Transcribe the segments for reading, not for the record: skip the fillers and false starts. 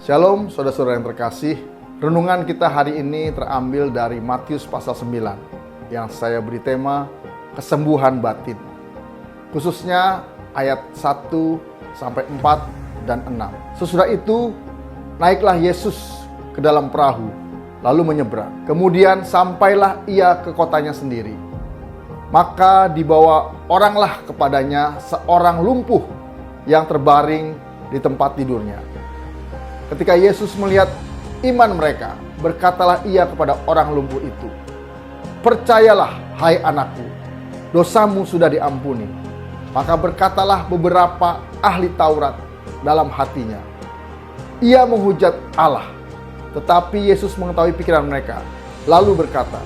Shalom saudara-saudara yang terkasih. Renungan kita hari ini terambil dari Matius pasal 9 yang saya beri tema kesembuhan batin. Khususnya ayat 1 sampai 4 dan 6. Sesudah itu naiklah Yesus ke dalam perahu lalu menyeberang. Kemudian sampailah ia ke kotanya sendiri. Maka dibawa oranglah kepadanya seorang lumpuh yang terbaring di tempat tidurnya. Ketika Yesus melihat iman mereka, berkatalah ia kepada orang lumpuh itu, "Percayalah, hai anakku, dosamu sudah diampuni." Maka berkatalah beberapa ahli Taurat dalam hatinya, "Ia menghujat Allah." Tetapi Yesus mengetahui pikiran mereka, lalu berkata,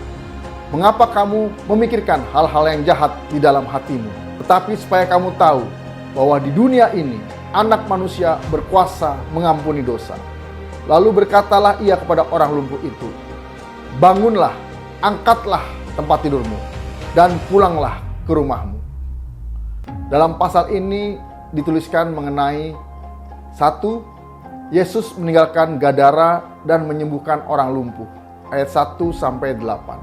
"Mengapa kamu memikirkan hal-hal yang jahat di dalam hatimu? Tetapi supaya kamu tahu bahwa di dunia ini Anak manusia berkuasa mengampuni dosa." Lalu berkatalah ia kepada orang lumpuh itu, "Bangunlah, angkatlah tempat tidurmu, dan pulanglah ke rumahmu." Dalam pasal ini dituliskan mengenai 1. Yesus meninggalkan Gadara dan menyembuhkan orang lumpuh. Ayat 1 sampai 8.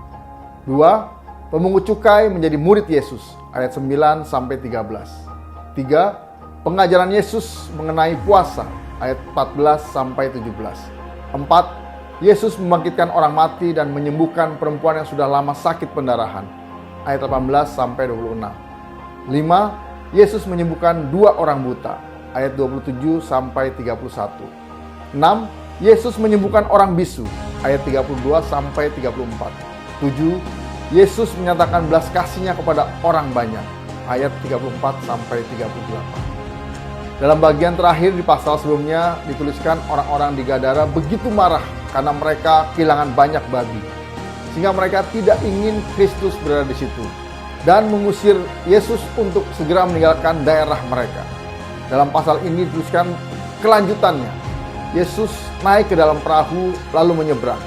2. Pemungut cukai menjadi murid Yesus. Ayat 9 sampai 13. 3. Pengajaran Yesus mengenai puasa, ayat 14 sampai 17. 4. Yesus membangkitkan orang mati dan menyembuhkan perempuan yang sudah lama sakit pendarahan, ayat 18 sampai 26. 5. Yesus menyembuhkan 2 orang buta, ayat 27 sampai 31. 6. Yesus menyembuhkan orang bisu, ayat 32 sampai 34. 7. Yesus menyatakan belas kasihnya kepada orang banyak, ayat 34 sampai 38. Dalam bagian terakhir di pasal sebelumnya dituliskan orang-orang di Gadara begitu marah karena mereka kehilangan banyak babi, sehingga mereka tidak ingin Kristus berada di situ dan mengusir Yesus untuk segera meninggalkan daerah mereka. Dalam pasal ini dituliskan kelanjutannya. Yesus naik ke dalam perahu lalu menyeberang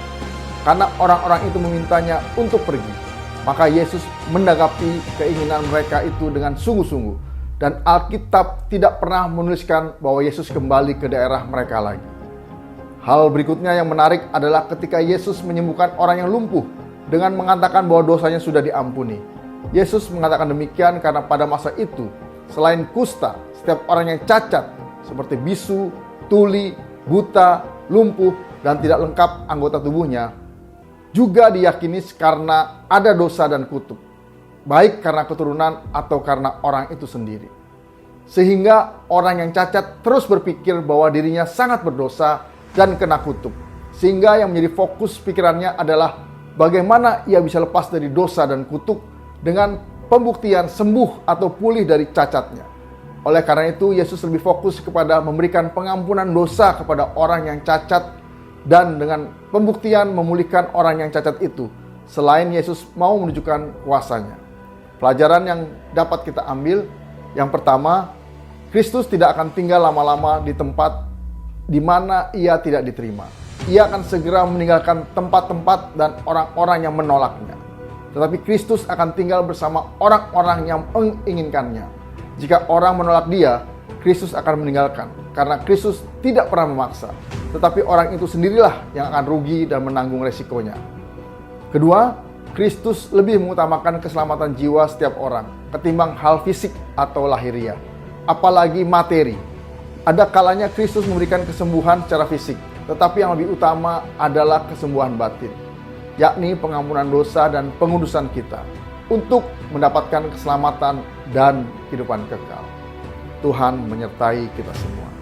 karena orang-orang itu memintanya untuk pergi. Maka Yesus menanggapi keinginan mereka itu dengan sungguh-sungguh. Dan Alkitab tidak pernah menuliskan bahwa Yesus kembali ke daerah mereka lagi. Hal berikutnya yang menarik adalah ketika Yesus menyembuhkan orang yang lumpuh dengan mengatakan bahwa dosanya sudah diampuni. Yesus mengatakan demikian karena pada masa itu, selain kusta, setiap orang yang cacat seperti bisu, tuli, buta, lumpuh, dan tidak lengkap anggota tubuhnya juga diyakini karena ada dosa dan kutuk, baik karena keturunan atau karena orang itu sendiri. Sehingga orang yang cacat terus berpikir bahwa dirinya sangat berdosa dan kena kutuk. Sehingga yang menjadi fokus pikirannya adalah bagaimana ia bisa lepas dari dosa dan kutuk dengan pembuktian sembuh atau pulih dari cacatnya. Oleh karena itu, Yesus lebih fokus kepada memberikan pengampunan dosa kepada orang yang cacat dan dengan pembuktian memulihkan orang yang cacat itu, selain Yesus mau menunjukkan kuasanya. Pelajaran yang dapat kita ambil, yang pertama, Kristus tidak akan tinggal lama-lama di tempat di mana ia tidak diterima. Ia akan segera meninggalkan tempat-tempat dan orang-orang yang menolaknya. Tetapi Kristus akan tinggal bersama orang-orang yang menginginkannya. Jika orang menolak dia, Kristus akan meninggalkan. Karena Kristus tidak pernah memaksa. Tetapi orang itu sendirilah yang akan rugi dan menanggung resikonya. Kedua, Kristus lebih mengutamakan keselamatan jiwa setiap orang ketimbang hal fisik atau lahiriah, apalagi materi. Ada kalanya Kristus memberikan kesembuhan secara fisik, tetapi yang lebih utama adalah kesembuhan batin, yakni pengampunan dosa dan pengudusan kita untuk mendapatkan keselamatan dan kehidupan kekal. Tuhan menyertai kita semua.